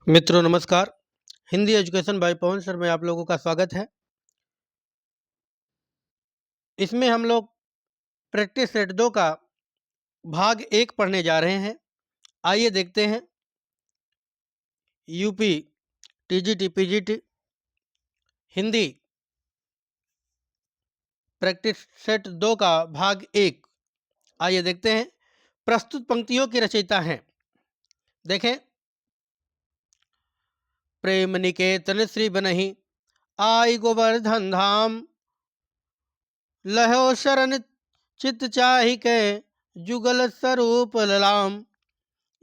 मित्रों नमस्कार। Hindi education by Pawan sir में आप लोगों का स्वागत है। इसमें हम लोग प्रैक्टिस सेट 2 का भाग 1 पढ़ने जा रहे हैं। आइए देखते हैं। UP TGT PGT Hindi practice set 2 का भाग 1। आइए देखते हैं। प्रस्तुत पंक्तियों के रचयिता हैं, देखें। प्रेम निकेतन श्री बनहि आई गोवर्धन धाम, लहो शरण चित चाहि के जुगल स्वरूप ललाम।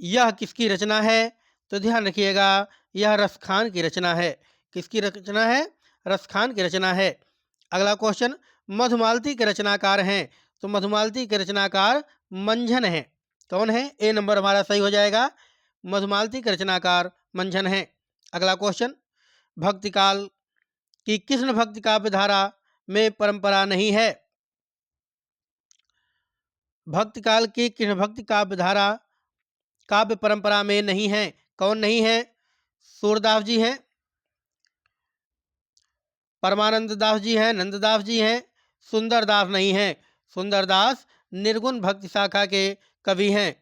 यह किसकी रचना है? तो ध्यान रखिएगा, यह रसखान की रचना है। किसकी रचना है? रसखान की रचना है। अगला क्वेश्चन, मधुमालती के रचनाकार हैं। तो मधुमालती के रचनाकार मंझन है। कौन है? ए नंबर हमारा सही हो जाएगा। मधुमालती के रचनाकार मंझन है। अगला क्वेश्चन, भक्तिकाल की कृष्ण भक्ति काव्य धारा में परंपरा नहीं है। भक्तिकाल की कृष्ण भक्ति काव्य धारा काव्य परंपरा में नहीं है। कौन नहीं है? सूरदास जी हैं, परमानंद दास जी हैं, नंददास जी हैं, सुंदरदास नहीं हैं। सुंदरदास निर्गुण भक्ति शाखा के कवि हैं।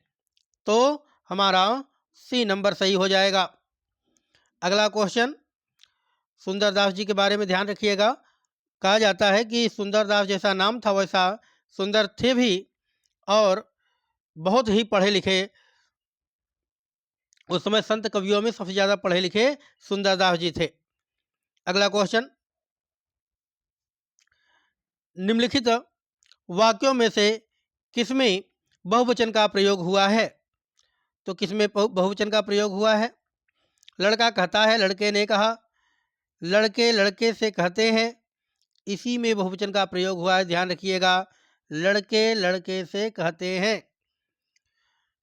तो हमारा सी नंबर सही हो जाएगा। अगला क्वेश्चन, सुंदरदास जी के बारे में ध्यान रखिएगा। कहा जाता है कि सुंदरदास जैसा नाम था वैसा सुंदर थे भी, और बहुत ही पढ़े लिखे। उस समय संत कवियों में सबसे ज्यादा पढ़े लिखे सुंदरदास जी थे। अगला क्वेश्चन, निम्नलिखित वाक्यों में से किसमें बहुवचन का प्रयोग हुआ है? तो किसमें बहुवचन का प्रयोग हुआ है? लड़का कहता है, लड़के ने कहा, लड़के लड़के से कहते हैं, इसी में बहुवचन का प्रयोग हुआ है। ध्यान रखिएगा, लड़के लड़के से कहते हैं।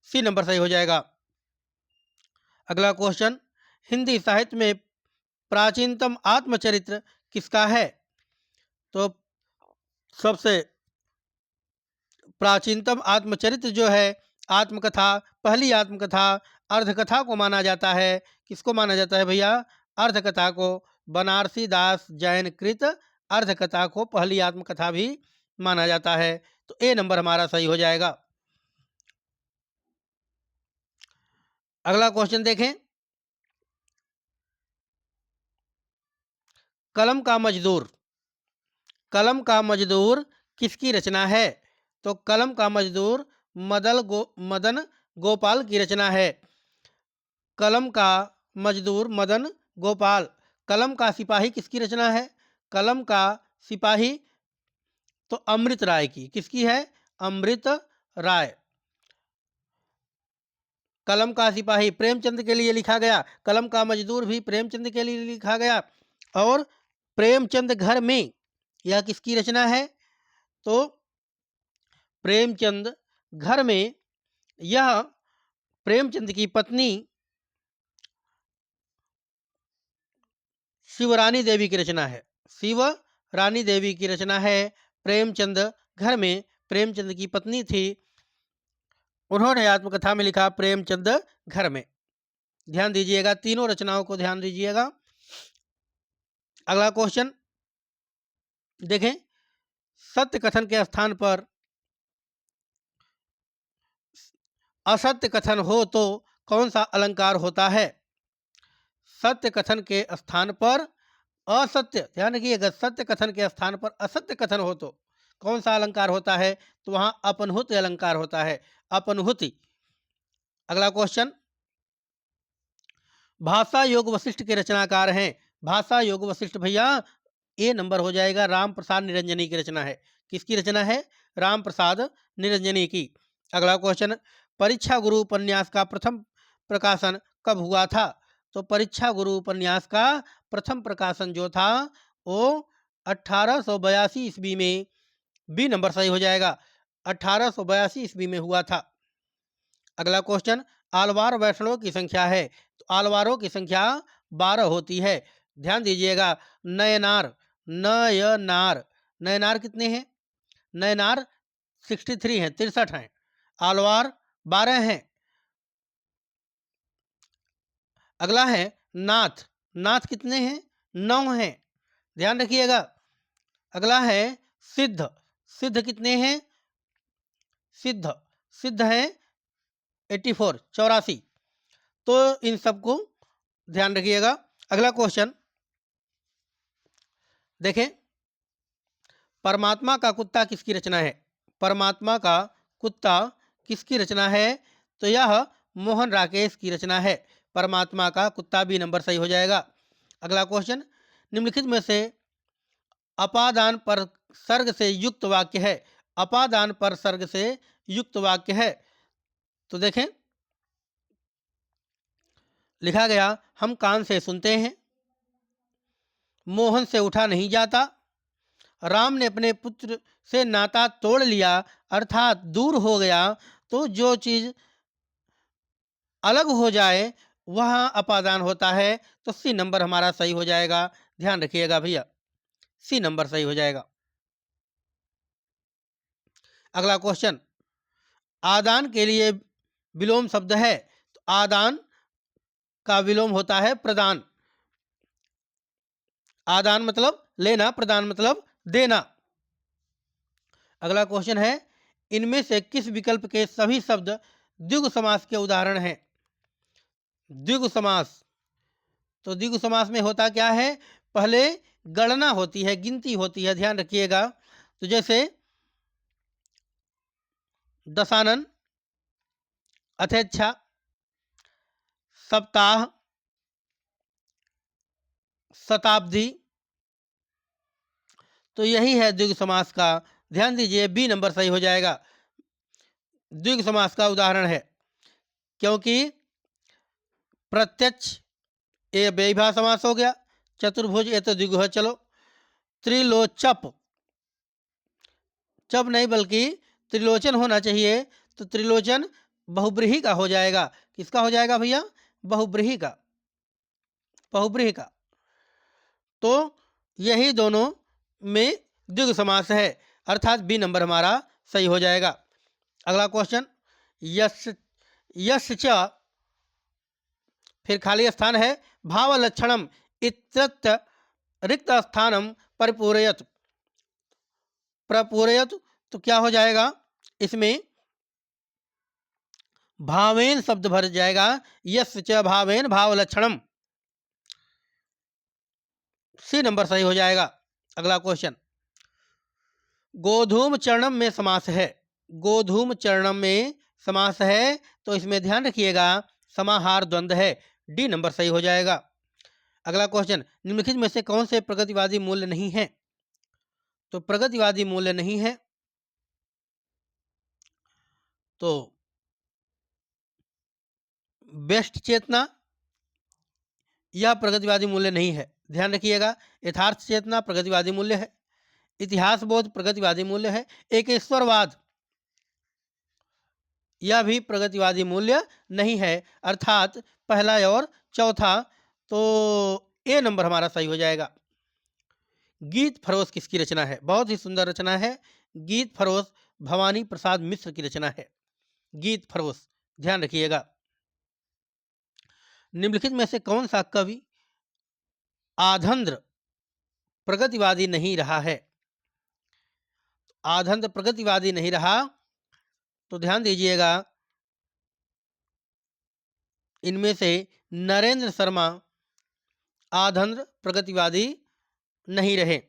सी नंबर सही हो जाएगा। अगला क्वेश्चन, हिंदी साहित्य में प्राचीनतम आत्मचरित्र किसका है? तो सबसे प्राचीनतम आत्मचरित्र जो है, आत्मकथा, पहली आत्मकथा अर्धकथा को माना जाता है। किसको माना जाता है भैया? अर्धकथा को। बनारसी दास जैन कृत अर्धकथा को पहली आत्मकथा भी माना जाता है। तो ए नंबर हमारा सही हो जाएगा। अगला क्वेश्चन देखें। कलम का मजदूर, कलम का मजदूर किसकी रचना है? तो कलम का मजदूर मदन गोपाल की रचना है। कलम का मजदूर मदन गोपाल। कलम का सिपाही किसकी रचना है? कलम का सिपाही तो अमृत राय की। किसकी है? अमृत राय। कलम का सिपाही प्रेमचंद के लिए लिखा गया। कलम का मजदूर भी प्रेमचंद के लिए लिखा गया। और प्रेमचंद घर में, यह किसकी रचना है? तो प्रेमचंद घर में, यह प्रेमचंद की पत्नी शिवरानी देवी की रचना है। शिव रानी देवी की रचना है। प्रेमचंद घर में प्रेमचंद की पत्नी थी, उन्होंने आत्मकथा में लिखा प्रेमचंद घर में। ध्यान दीजिएगा, तीनों रचनाओं को ध्यान दीजिएगा। अगला क्वेश्चन देखें। सत्य कथन के स्थान पर असत्य कथन हो तो कौन सा अलंकार होता है? सत्य कथन के स्थान पर असत्य, ध्यान रखिएगा, सत्य कथन के स्थान पर असत्य कथन हो तो कौन सा अलंकार होता है? तो वहां अपनहुत अलंकार होता है, अपनहुति। अगला क्वेश्चन, भाषा योग वशिष्ठ के रचनाकार हैं। भाषा योग वशिष्ठ भैया ए नंबर हो जाएगा। राम प्रसाद निरंजनी की रचना है। किसकी रचना है? राम प्रसाद निरंजनी की। अगला क्वेश्चन, परीक्षा गुरु उपन्यास का प्रथम प्रकाशन कब हुआ था? तो परीक्षा गुरु उपन्यास का प्रथम प्रकाशन जो था वो 1882 ईस्वी में, बी नंबर सही हो जाएगा, 1882 ईस्वी में हुआ था। अगला क्वेश्चन, आलवार वैष्णव की संख्या है। तो आलवारों की संख्या 12 होती है। ध्यान दीजिएगा, नयनार, नयनार, नयनार कितने हैं? नयनार 63 हैं, 63 हैं। आलवार 12 हैं। अगला है नाथ। नाथ कितने हैं? 9 हैं, ध्यान रखिएगा। अगला है सिद्ध। सिद्ध कितने हैं? सिद्ध सिद्ध है 84, 84। तो इन सबको ध्यान रखिएगा। अगला क्वेश्चन देखें, परमात्मा का कुत्ता किसकी रचना है? परमात्मा का कुत्ता किसकी रचना है? तो यह मोहन राकेश की रचना है। परमात्मा का कुत्ता बी नंबर सही हो जाएगा। अगला क्वेश्चन, निम्नलिखित में से अपादान पर सर्ग से युक्त वाक्य है। अपादान पर सर्ग से युक्त वाक्य है, तो देखें लिखा गया, हम कान से सुनते हैं, मोहन से उठा नहीं जाता, राम ने अपने पुत्र से नाता तोड़ लिया अर्थात दूर हो गया, तो जो चीज अलग हो जाए वह अपादान होता है। तो सी नंबर हमारा सही हो जाएगा, ध्यान रखिएगा भैया, सी नंबर सही हो जाएगा। अगला क्वेश्चन, आदान के लिए विलोम शब्द है, तो आदान का विलोम होता है प्रदान। आदान मतलब लेना, प्रदान मतलब देना। अगला क्वेश्चन है, इनमें से किस विकल्प के सभी शब्द द्विगु समास के उदाहरण हैं? द्विगु समास, तो द्विगु समास में होता क्या है? पहले गणना होती है, गिनती होती है, ध्यान रखिएगा। तो जैसे दशानन, अथेच्छा, सप्ताह, शताब्दी, तो यही है द्विगु समास का। ध्यान दीजिए, बी नंबर सही हो जाएगा। द्विगु समास का उदाहरण है, क्योंकि प्रत्यक्ष ये बेविभाव समास हो गया, चतुर्भुज ये तो द्विगु है। चलो, त्रिलोचप, चप नहीं बल्कि त्रिलोचन होना चाहिए, तो त्रिलोचन बहुब्रीही का हो जाएगा। किसका हो जाएगा भैया? बहुब्रीही का, बहुब्रीही का। तो यही दोनों में द्विगु समास है, अर्थात बी नंबर हमारा सही हो जाएगा। अगला क्वेश्चन, यश यश च, फिर खाली स्थान है, भाव लक्षणम इत्यत्र रिक्त स्थानम परिपूरयत। प्रपूरयत, तो क्या हो जाएगा? इसमें भावेन शब्द भर जाएगा, यश च भावेन भाव लक्षणम, सी नंबर सही हो जाएगा। अगला क्वेश्चन, गोधूम चरणम में समास है। गोधूम चरणम में समास है, तो इसमें ध्यान रखिएगा समाहार द्वंद्व है, डी नंबर सही हो जाएगा। अगला क्वेश्चन, निम्नलिखित में से कौन से प्रगतिवादी मूल्य नहीं है? तो प्रगतिवादी मूल्य नहीं है, तो बेस्ट चेतना, यह प्रगतिवादी मूल्य नहीं है, ध्यान रखिएगा। यथार्थ चेतना प्रगतिवादी मूल्य है, इतिहास बोध प्रगतिवादी मूल्य है, एकेश्वरवाद यह भी प्रगतिवादी मूल्य नहीं है, अर्थात पहला और चौथा, तो ए नंबर हमारा सही हो जाएगा। गीत फरोश किसकी रचना है? बहुत ही सुंदर रचना है। गीत फरोश भवानी प्रसाद मिश्र की रचना है, गीत फरोश, ध्यान रखिएगा। निम्नलिखित में से कौन सा कवि आधंध्र प्रगतिवादी नहीं रहा है? आधंध्र प्रगतिवादी नहीं रहा, तो ध्यान दीजिएगा, इनमें से नरेंद्र शर्मा आधंध्र प्रगतिवादी नहीं रहे।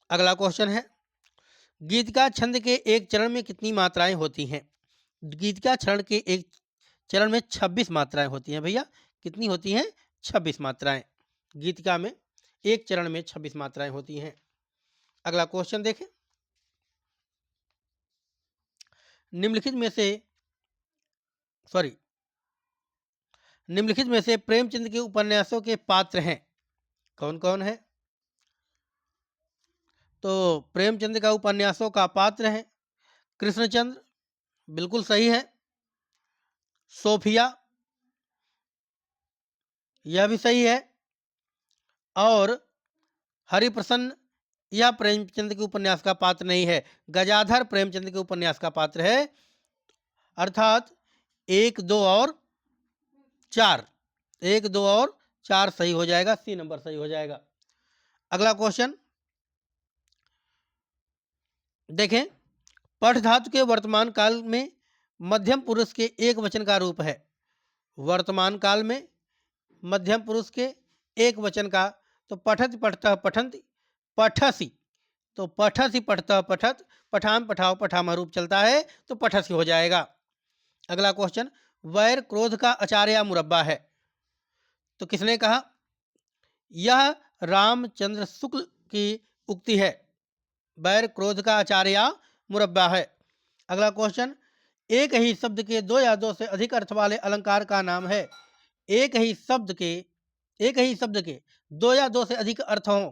अगला क्वेश्चन है, गीत का छंद के एक चरण में कितनी मात्राएं होती हैं? गीत का चरण के एक चरण में 26 मात्राएं होती हैं भैया। कितनी होती हैं? 26 मात्राएं। गीतिका में एक चरण में 26 मात्राएं होती हैं। अगला क्वेश्चन देखें, निम्नलिखित में से प्रेमचंद के उपन्यासों के पात्र हैं, कौन कौन है? तो प्रेमचंद का उपन्यासों का पात्र है कृष्णचंद्र, बिल्कुल सही है। सोफिया, यह भी सही है। और हरिप्रसन्न, यह प्रेमचंद के उपन्यास का पात्र नहीं है, गजाधर प्रेमचंद के उपन्यास का पात्र है, अर्थात 1, 2 और 4। 1, 2 और 4 सही हो जाएगा, सी नंबर सही हो जाएगा। अगला क्वेश्चन देखें, पठ धातु के वर्तमान काल में मध्यम पुरुष के एक वचन का रूप है। वर्तमान काल में मध्यम पुरुष के एक वचन का, तो पठति पठतः पठन्ति, पठसि, तो पठसि पठतः पठत, पठाम पठाओ पठामा रूप चलता है, तो पठसि हो जाएगा। अगला क्वेश्चन, वैर क्रोध का आचार्य मुरब्बा है, तो किसने कहा? यह रामचंद्र शुक्ल की उक्ति है। वैर क्रोध का आचार्य मुरब्बा है। अगला क्वेश्चन, एक ही शब्द के दो या दो से अधिक अर्थ वाले अलंकार का नाम है। एक ही शब्द के दो या दो से अधिक अर्थ हों,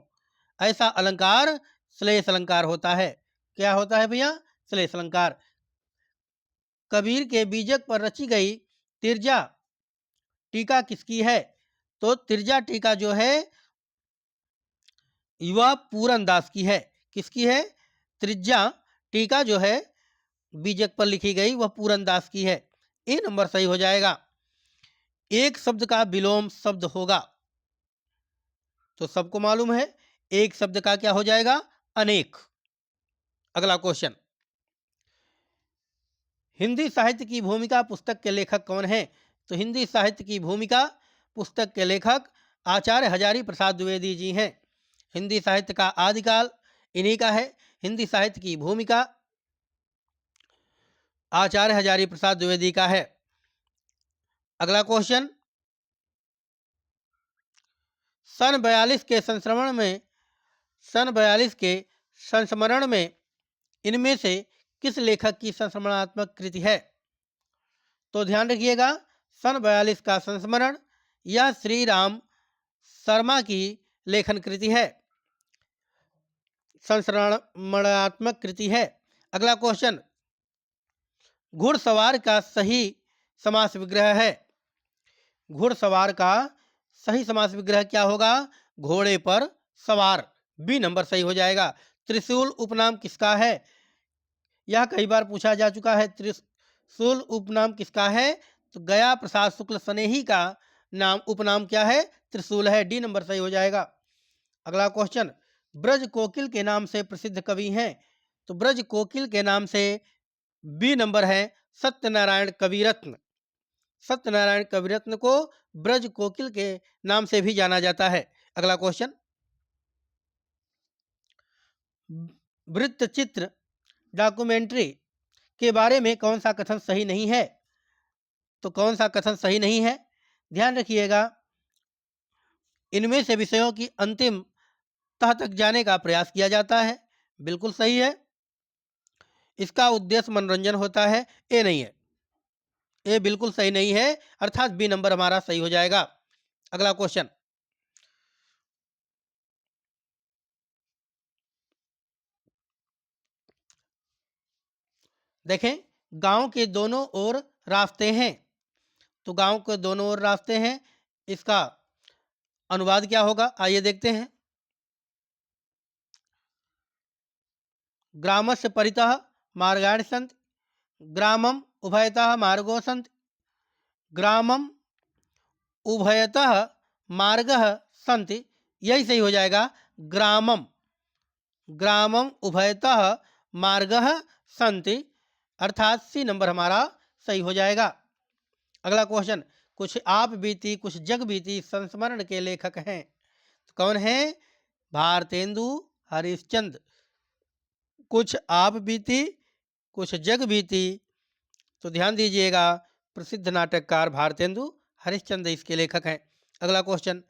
ऐसा अलंकार श्लेष अलंकार होता है। क्या होता है भैया? श्लेष अलंकार। कबीर के बीजक पर रची गई तिरजा टीका किसकी है? तो तिरजा टीका जो है वह पूरन दास की है। किसकी है? तिरजा टीका जो है बीजक पर लिखी गई वह पूरन दास की है। ए नंबर सही हो जाएगा। एक शब्द का विलोम शब्द होगा, तो सबको मालूम है एक शब्द का क्या हो जाएगा? अनेक। अगला क्वेश्चन, हिंदी साहित्य की भूमिका पुस्तक के लेखक कौन है? तो हिंदी साहित्य की भूमिका पुस्तक के लेखक आचार्य हजारी प्रसाद द्विवेदी जी हैं। हिंदी साहित्य का आदिकाल इन्हीं का है। हिंदी साहित्य की भूमिका आचार्य हजारी प्रसाद द्विवेदी का है। अगला क्वेश्चन, सन 42 के संस्मरण में इनमें से किस लेखक की संस्मरणात्मक कृति है? तो ध्यान रखिएगा, सन 42 का संस्मरण यह श्री राम शर्मा की लेखन कृति है, संस्मरणात्मक कृति है। अगला क्वेश्चन, घुड़सवार का सही समास विग्रह है। घुड़सवार का सही समास विग्रह क्या होगा? घोड़े पर सवार। बी नंबर सही हो जाएगा। त्रिशूल उपनाम किसका है? यह कई बार पूछा जा चुका है। त्रिशूल उपनाम किसका है? तो गया प्रसाद शुक्ल स्नेही का नाम उपनाम क्या है? त्रिशूल है। डी नंबर सही हो जाएगा। अगला क्वेश्चन, ब्रज कोकिल के नाम से प्रसिद्ध कवि हैं। तो ब्रज कोकिल के नाम से बी नंबर है सत्यनारायण कविरत्न। सत्यनारायण कविरत्न को ब्रज कोकिल के नाम से भी जाना जाता है। अगला क्वेश्चन, वृत्तचित्र डॉक्यूमेंट्री के बारे में कौन सा कथन सही नहीं है? तो कौन सा कथन सही नहीं है? ध्यान रखिएगा, इनमें से विषयों की अंतिम तह तक जाने का प्रयास किया जाता है। बिल्कुल सही है। इसका उद्देश्य मनोरंजन होता है। ए नहीं है, ए बिल्कुल सही नहीं है, अर्थात बी नंबर हमारा सही हो जाएगा। अगला क्वेश्चन, देखें, गांव के दोनों ओर रास्ते हैं। तो गांव के दोनों ओर रास्ते हैं, इसका अनुवाद क्या होगा? आइए देखते हैं। ग्रामस्य परितः मार्गाणि सन्ति, ग्रामम उभयतः मार्गो सन्ति, ग्रामम उभयतः मार्गः सन्ति। यही सही हो जाएगा। ग्रामम ग्रामम उभयतः मार्गः सन्ति, अर्थात सी नंबर हमारा सही हो जाएगा। अगला क्वेश्चन, कुछ आप बीती कुछ जग बीती संस्मरण के लेखक हैं। तो कौन है? भारतेंदु हरिश्चंद्र। कुछ आप बीती कुछ जग बीती, तो ध्यान दीजिएगा, प्रसिद्ध नाटककार भारतेंदु हरिश्चंद्र इसके लेखक हैं। अगला क्वेश्चन,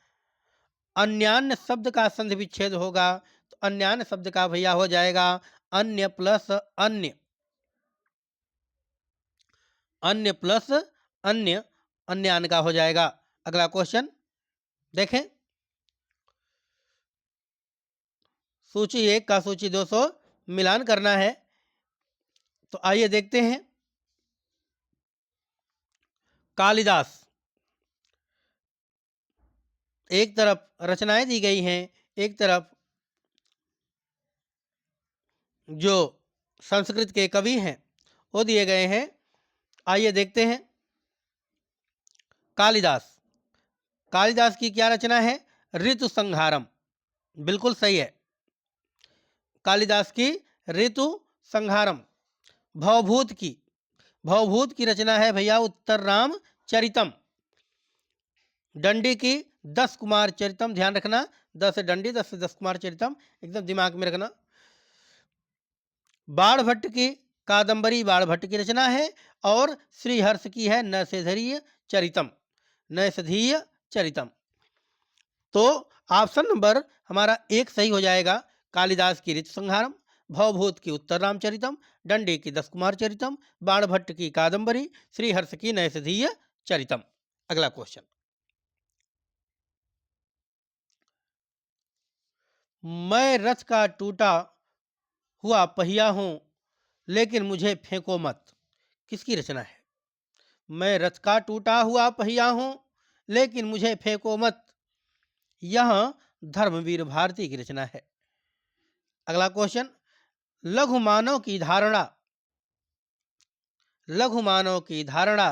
अन्यान्य शब्द का संधि विच्छेद होगा। तो अन्यान्य शब्द का भैया हो जाएगा अन्य प्लस अन्य, अन्य प्लस अन्य, अन्यान्य का हो जाएगा। अगला क्वेश्चन देखें, सूची 1 का सूची 200 मिलान करना है। तो आइए देखते हैं। कालिदास, एक तरफ रचनाएं दी गई हैं, एक तरफ जो संस्कृत के कवि हैं वो दिए गए हैं। आइए देखते हैं। कालिदास, कालिदास की क्या रचना है? ऋतु संहारम। बिल्कुल सही है, कालिदास की ऋतु संहारम। भवभूत की, भवभूत की रचना है भैया उत्तर राम चरितम। दंडी की 10 कुमार चरितम, ध्यान रखना, 10 से दंडी, 10 से 10 कुमार चरितम, एकदम दिमाग में रखना। बाणभट्ट की कादंबरी बाणभट्ट की रचना है, और श्रीहर्ष की है नैषधीय चरितम, नैषधीय चरितम। तो ऑप्शन नंबर हमारा एक सही हो जाएगा, कालिदास की ऋतु संहारम, भवभूत की उत्तर रामचरितम, दंडी की 10 कुमार चरितम, बाणभट्ट की कादंबरी, श्रीहर्ष की नैषधीय चरितम। अगला क्वेश्चन, मैं रथ का टूटा हुआ पहिया हूं लेकिन मुझे फेंको मत, किसकी रचना है? मैं रथ का टूटा हुआ पहिया हूं लेकिन मुझे फेंको मत, यह धर्मवीर भारती की रचना है। अगला क्वेश्चन, लघु मानव की धारणा, लघु मानव की धारणा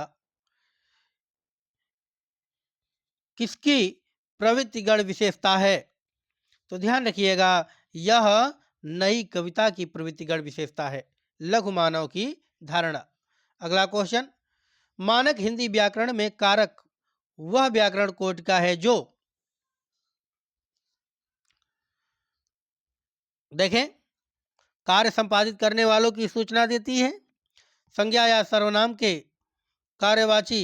किसकी प्रवृत्तिगण विशेषता है? तो ध्यान रखिएगा, यह नई कविता की प्रवृत्तिगण विशेषता है, लघु मानव की धारणा। अगला क्वेश्चन, मानक हिंदी व्याकरण में कारक वह व्याकरण कोट का है जो, देखें, कार्य संपादित करने वालों की सूचना देती है, संज्ञा या सर्वनाम के कार्यवाची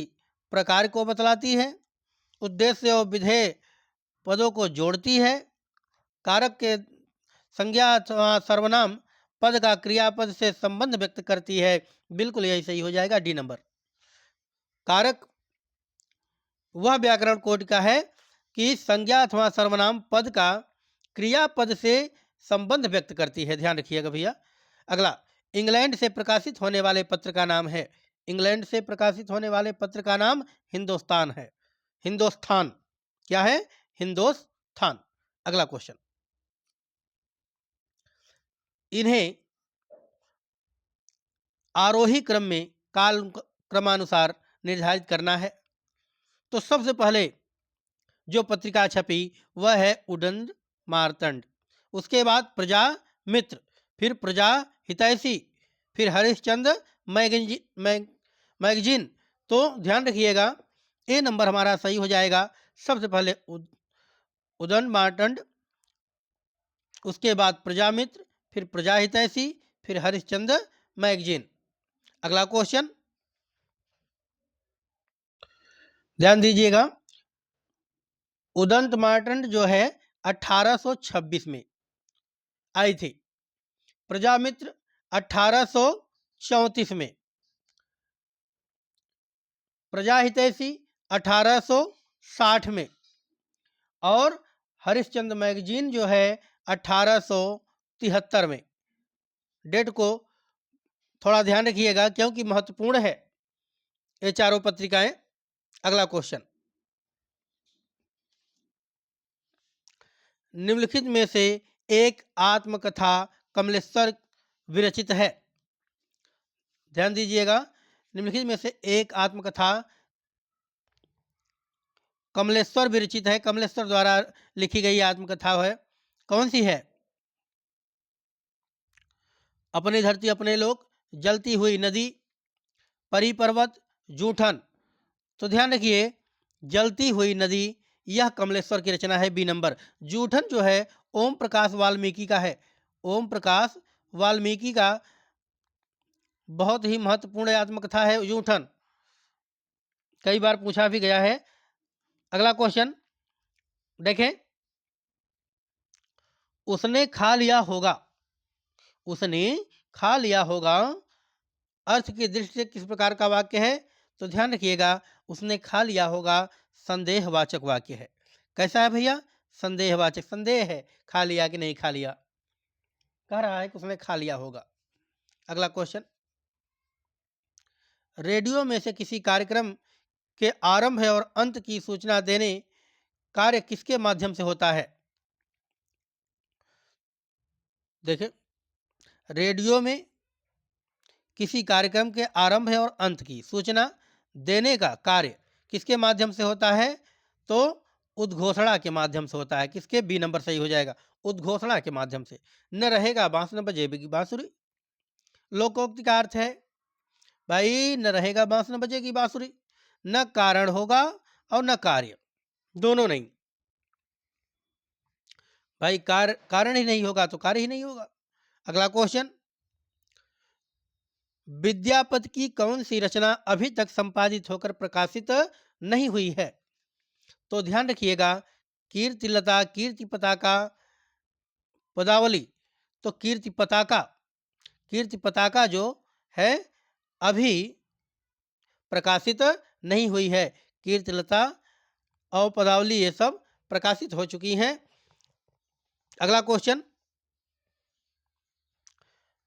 प्रकार को बतलाती है, उद्देश्य और विधेय पदों को जोड़ती है, कारक के संज्ञा अथवा सर्वनाम पद का क्रियापद से संबंध व्यक्त करती है। बिल्कुल यही सही हो जाएगा, डी नंबर। कारक वह व्याकरण कोड का है कि संज्ञा अथवा सर्वनाम पद का क्रियापद से संबंध व्यक्त करती है, ध्यान रखिएगा भैया। अगला, इंग्लैंड से प्रकाशित होने वाले पत्र का नाम है, इंग्लैंड से प्रकाशित होने वाले पत्र का नाम हिंदुस्तान है, हिंदुस्तान, क्या है? हिंदुस्तान। अगला क्वेश्चन, इन्हें आरोही क्रम में काल क्रमानुसार निर्धारित करना है। तो सबसे पहले जो पत्रिका छपी वह है उदंड मार्तंड, उसके बाद प्रजा मित्र, फिर प्रजा हितैषी, फिर हरिश्चंद्र मैगजीन। तो ध्यान रखिएगा, ए नंबर हमारा सही हो जाएगा। सबसे पहले उदंड मार्तंड, उसके बाद प्रजामित्र, फिर प्रजा हितैषी, फिर हरिश्चंद्र मैगजीन। अगला क्वेश्चन ध्यान दीजिएगा, उदंत मार्तंड जो है 1826 में आई थी, प्रजामित्र 1834 में, प्रजाहितैषी 1860 में, और हरिश्चंद्र मैगजीन जो है 1873 में। डेट को थोड़ा ध्यान रखिएगा क्योंकि महत्वपूर्ण है ये चारों पत्रिकाएं। अगला क्वेश्चन, निम्नलिखित में से एक आत्मकथा कमलेश्वर विरचित है, ध्यान दीजिएगा, निम्नलिखित में से एक आत्मकथा कमलेश्वर विरचित है, कमलेश्वर द्वारा लिखी गई आत्मकथा है, कौन सी है? अपनी धरती अपने लोग, जलती हुई नदी, परी पर्वत, जूठन। तो ध्यान रखिए, जलती हुई नदी यह कमलेश्वर की रचना है, बी नंबर। जूठन जो है ओम प्रकाश वाल्मीकि का है, ओम प्रकाश वाल्मीकि का बहुत ही महत्वपूर्ण आत्मकथा है जूठन, कई बार पूछा भी गया है। अगला क्वेश्चन देखें, उसने खा लिया होगा, उसने खा लिया होगा अर्थ की दृष्टि से किस प्रकार का वाक्य है? तो ध्यान रखिएगा, उसने खा लिया होगा संदेहवाचक वाक्य है। कैसा है भैया? संदेहवाचक, संदेह है खा लिया कि नहीं खा लिया, कह रहा है कि उसने खा लिया होगा। अगला क्वेश्चन, रेडियो में से किसी कार्यक्रम के आरंभ और अंत की सूचना देने कार्य किसके माध्यम से होता है? देखिए, रेडियो में किसी कार्यक्रम के आरंभ और अंत की सूचना देने का कार्य किसके माध्यम से होता है? तो उद्घोषणा के माध्यम से होता है। किसके? बी नंबर सही हो जाएगा, उद्घोषणा के माध्यम से। न रहेगा बांस न बजेगी बांसुरी। लोकोक्ति का अर्थ है भाई न रहेगा बांस न बजेगी बांसुरी, न कारण होगा और न कार्य, दोनों नहीं। भाई कारण ही नहीं होगा तो कार्य ही नहीं होगा। अगला क्वेश्चन, विद्यापति की कौन सी रचना अभी तक संपादित होकर प्रकाशित नहीं हुई है? तो ध्यान रखिएगा, कीर्तिलता, कीर्ति पताका, पदावली। तो कीर्ति पताका जो है अभी प्रकाशित नहीं हुई है। कीर्तिलता और पदावली ये सब प्रकाशित हो चुकी हैं। अगला क्वेश्चन,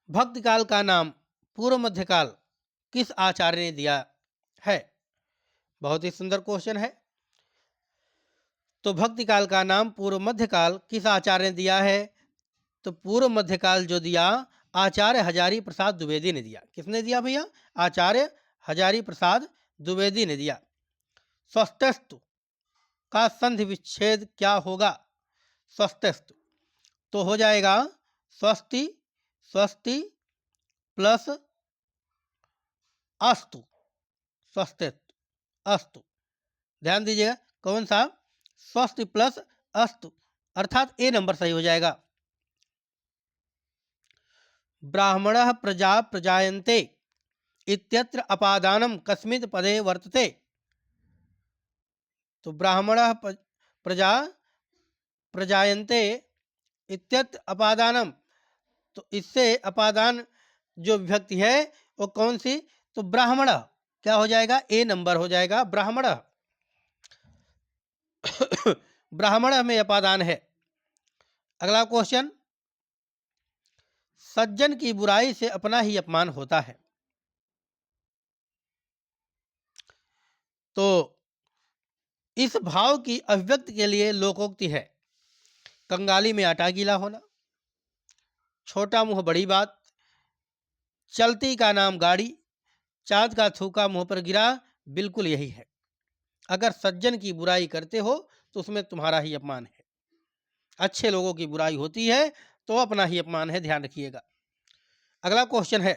भक्ति काल का नाम पूर्व मध्यकाल किस आचार्य ने दिया है? बहुत ही सुंदर क्वेश्चन है। तो भक्ति काल का नाम पूर्व मध्यकाल किस आचार्य ने दिया है? तो पूर्व मध्यकाल जो दिया आचार्य हजारी प्रसाद द्विवेदी ने दिया। किसने दिया भैया? आचार्य हजारी प्रसाद द्विवेदी ने दिया। स्वस्थस्तु का संधि विच्छेद क्या होगा? स्वस्थस्तु तो हो जाएगा स्वस्ति, स्वस्ति प्लस अस्तु, स्वस्थस्तु अस्तु। ध्यान दीजिएगा कौन सा? स्वस्ति प्लस अस्तु, अर्थात ए नंबर सही हो जाएगा। ब्राह्मणः प्रजा प्रजायन्ते इत्यत्र अपादानम कस्मिन् पदे वर्तते? तो ब्राह्मणः प्रजा प्रजायन्ते इत्यत्र अपादानम, तो इससे अपादान जो विभक्ति है वो कौन सी? तो ब्राह्मण। क्या हो जाएगा? ए नंबर हो जाएगा, ब्राह्मण। ब्राह्मण में अपादान है। अगला क्वेश्चन, सज्जन की बुराई से अपना ही अपमान होता है। तो इस भाव की अभिव्यक्ति के लिए लोकोक्ति है, कंगाली में आटा गीला होना, छोटा मुंह बड़ी बात, चलती का नाम गाड़ी, चाँद का थूका मुंह पर गिरा, बिल्कुल यही है। अगर सज्जन की बुराई करते हो तो उसमें तुम्हारा ही अपमान है। अच्छे लोगों की बुराई होती है तो अपना ही अपमान है, ध्यान रखिएगा। अगला क्वेश्चन है,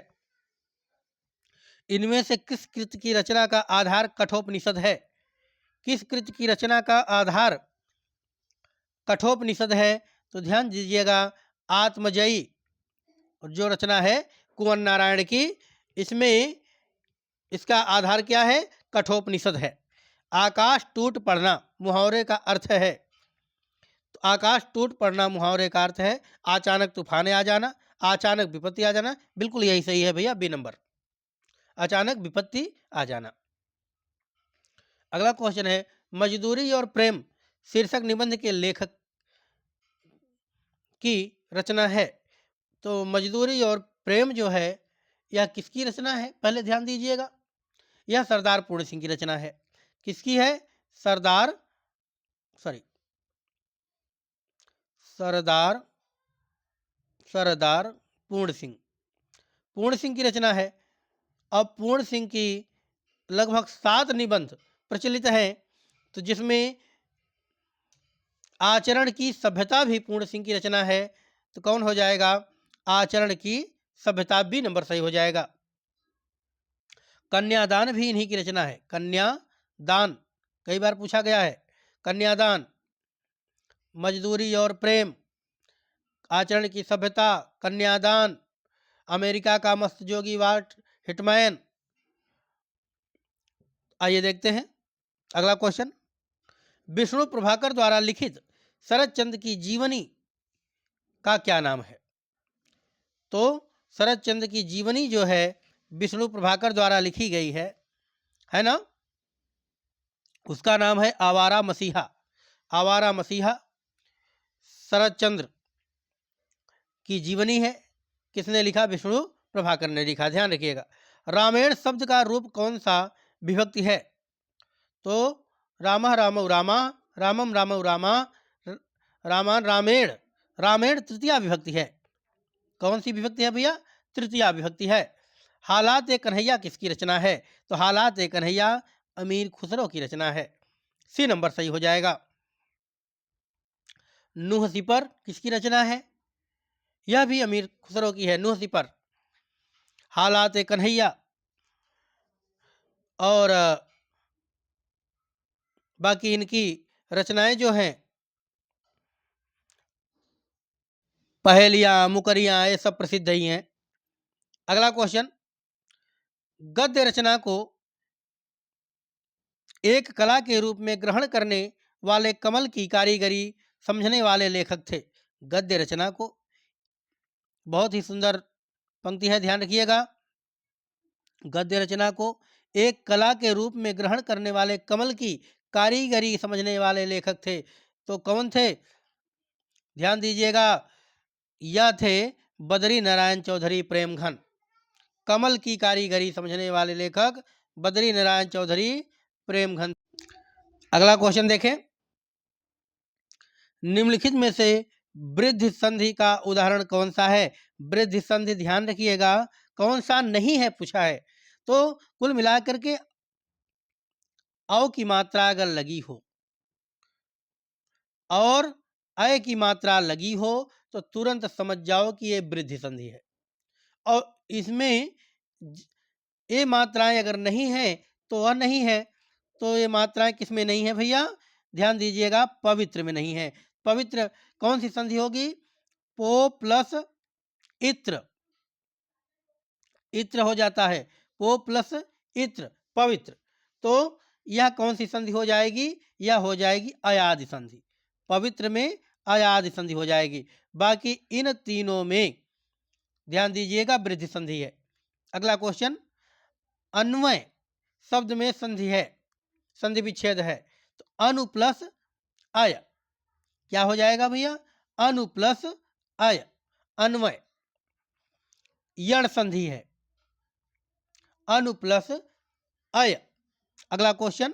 इनमें से किस कृति की रचना का आधार कठोपनिषद है? किस कृति की रचना का आधार कठोपनिषद है? तो ध्यान दीजिएगा, आत्मजयी जो रचना है कुंवर नारायण की, इसमें इसका आधार क्या है? कठोपनिषद है। आकाश टूट पड़ना मुहावरे का अर्थ है। तो आकाश टूट पड़ना मुहावरे का अर्थ है अचानक तूफान आ जाना, अचानक विपत्ति आ जाना, बिल्कुल यही सही है भैया, बी नंबर, अचानक विपत्ति आ जाना। अगला क्वेश्चन है, मजदूरी और प्रेम शीर्षक निबंध के लेखक की रचना है। तो मजदूरी और प्रेम जो है यह किसकी रचना है? पहले ध्यान दीजिएगा, यह सरदार पूर्ण सिंह की रचना है। किसकी है? सरदार पूर्ण सिंह की रचना है। अब पूर्ण सिंह की लगभग 7 निबंध प्रचलित हैं, तो जिसमें आचरण की सभ्यता भी पूर्ण सिंह की रचना है। तो कौन हो जाएगा? आचरण की सभ्यता, बी नंबर सही हो जाएगा। कन्यादान भी इन्हीं की रचना है। कन्यादान कई बार पूछा गया है। कन्यादान, मजदूरी और प्रेम, आचरण की सभ्यता, कन्यादान, अमेरिका का मस्त जोगी वाल्ट हिटमैन। आइए देखते हैं अगला क्वेश्चन, विष्णु प्रभाकर द्वारा लिखित शरद चंद्र की जीवनी का क्या नाम है? तो शरद चंद्र की जीवनी जो है विष्णु प्रभाकर द्वारा लिखी गई है ना, उसका नाम है आवारा मसीहा। आवारा मसीहा शरद चंद्र की जीवनी है। किसने लिखा? विष्णु प्रभाकर ने लिखा। ध्यान रखिएगा, रामायण शब्द का रूप कौन सा विभक्ति है? तो रामः रामौ रामा, रामम रामौ रामा, रामान रामेण। रामेण तृतीया विभक्ति है। कौन सी विभक्ति है भैया? तृतीया विभक्ति है। हालात ए कन्हैया किसकी रचना है? तो हालात ए कन्हैया अमीर खुसरो की रचना है। सी नंबर सही हो जाएगा। नूह सिपर किसकी रचना है? यह भी अमीर खुसरो की है, नूह सिपर। हालात कन्हैया और बाकी इनकी रचनाएं जो हैं, पहेलियां, मुकरियां, ये सब प्रसिद्ध ही हैं। अगला क्वेश्चन, गद्य रचना को एक कला के रूप में ग्रहण करने वाले कमल की कारीगरी समझने वाले लेखक थे। गद्य रचना को, बहुत ही सुंदर पंक्ति है, ध्यान रखिएगा। गद्य रचना को एक कला के रूप में ग्रहण करने वाले कमल की कारीगरी समझने वाले लेखक थे। तो कौन थे? ध्यान दीजिएगा, यह थे बद्री नारायण चौधरी प्रेमघन। कमल की कारीगरी समझने वाले लेखक बद्री नारायण चौधरी प्रेमघन। अगला क्वेश्चन देखें, निम्नलिखित में से वृद्धि संधि का उदाहरण कौन सा है? वृद्धि संधि, ध्यान रखिएगा, कौन सा नहीं है पूछा है। तो कुल मिलाकर के औ की मात्रा अगर लगी हो और अय की मात्रा लगी हो तो तुरंत समझ जाओ कि ये वृद्धि संधि है। और इसमें ये मात्राएं अगर नहीं है तो वह नहीं है। तो ये मात्राएं किस में नहीं है भैया? ध्यान दीजिएगा, पवित्र में नहीं है। पवित्र कौन सी संधि होगी? पो प्लस इत्र, इत्र हो जाता है, पो प्लस इत्र, पवित्र। तो यह कौन सी संधि हो जाएगी? यह हो जाएगी अयादि संधि। पवित्र में अयादि संधि हो जाएगी। बाकी इन तीनों में ध्यान दीजिएगा वृद्धि संधि है। अगला क्वेश्चन, अन्वय शब्द में संधि है, संधि विच्छेद है। तो अनु प्लस अय क्या हो जाएगा भैया? अनु प्लस अय, अन्वय। यण संधि है, अनु प्लस अय। अगला क्वेश्चन,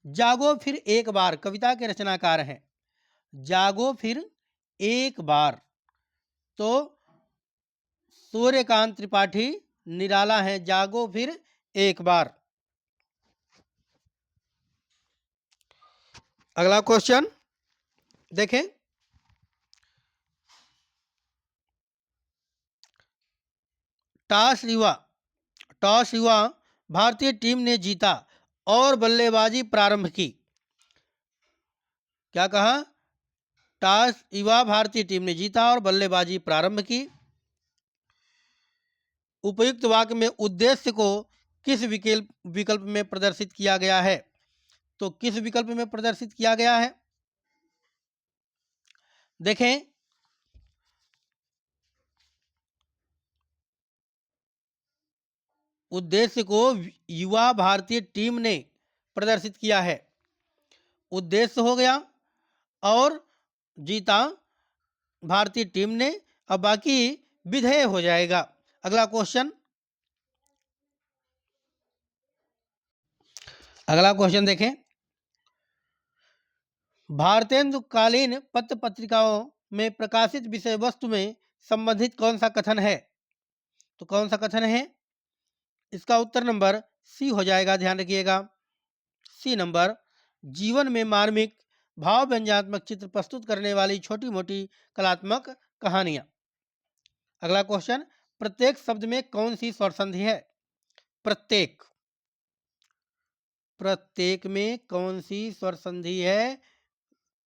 जागो फिर एक बार कविता के रचनाकार हैं। जागो फिर एक बार, तो सूर्यकांत त्रिपाठी निराला है। जागो फिर एक बार। अगला क्वेश्चन देखें, टॉस युवा भारतीय टीम ने जीता और बल्लेबाजी प्रारंभ की। क्या कहा? टॉस युवा भारतीय टीम ने जीता और बल्लेबाजी प्रारंभ की। उपयुक्त वाक्य में उद्देश्य को किस विकल्प में प्रदर्शित किया गया है? तो किस विकल्प में प्रदर्शित किया गया है? देखें, उद्देश्य को युवा भारतीय टीम ने प्रदर्शित किया है, उद्देश्य हो गया, और जीता भारतीय टीम ने, अब बाकी विधेय हो जाएगा। अगला क्वेश्चन, अगला क्वेश्चन देखें, भारतेंदुकालीन पत्र पत्रिकाओं में प्रकाशित विषय वस्तु में संबंधित कौन सा कथन है? तो कौन सा कथन है? इसका उत्तर नंबर सी हो जाएगा, ध्यान रखिएगा, सी नंबर। जीवन में मार्मिक भाव व्यंग्यात्मक चित्र प्रस्तुत करने वाली छोटी मोटी कलात्मक कहानियां। अगला क्वेश्चन, प्रत्येक शब्द में कौन सी स्वर संधि है? प्रत्येक, प्रत्येक में कौन सी स्वर संधि है?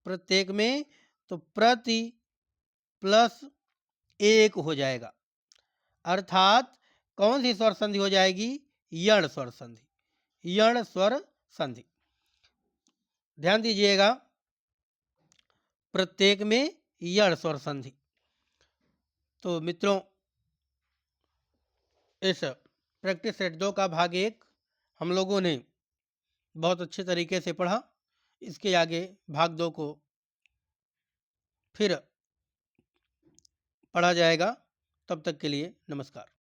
प्रत्येक में तो प्रति प्लस एक हो जाएगा, अर्थात कौन सी स्वर संधि हो जाएगी? यण स्वर संधि, यण स्वर संधि। ध्यान दीजिएगा, प्रत्येक में यण स्वर संधि। तो मित्रों, इस प्रैक्टिस सेट 2 का भाग 1 हम लोगों ने बहुत अच्छे तरीके से पढ़ा। इसके आगे भाग 2 को फिर पढ़ा जाएगा। तब तक के लिए नमस्कार।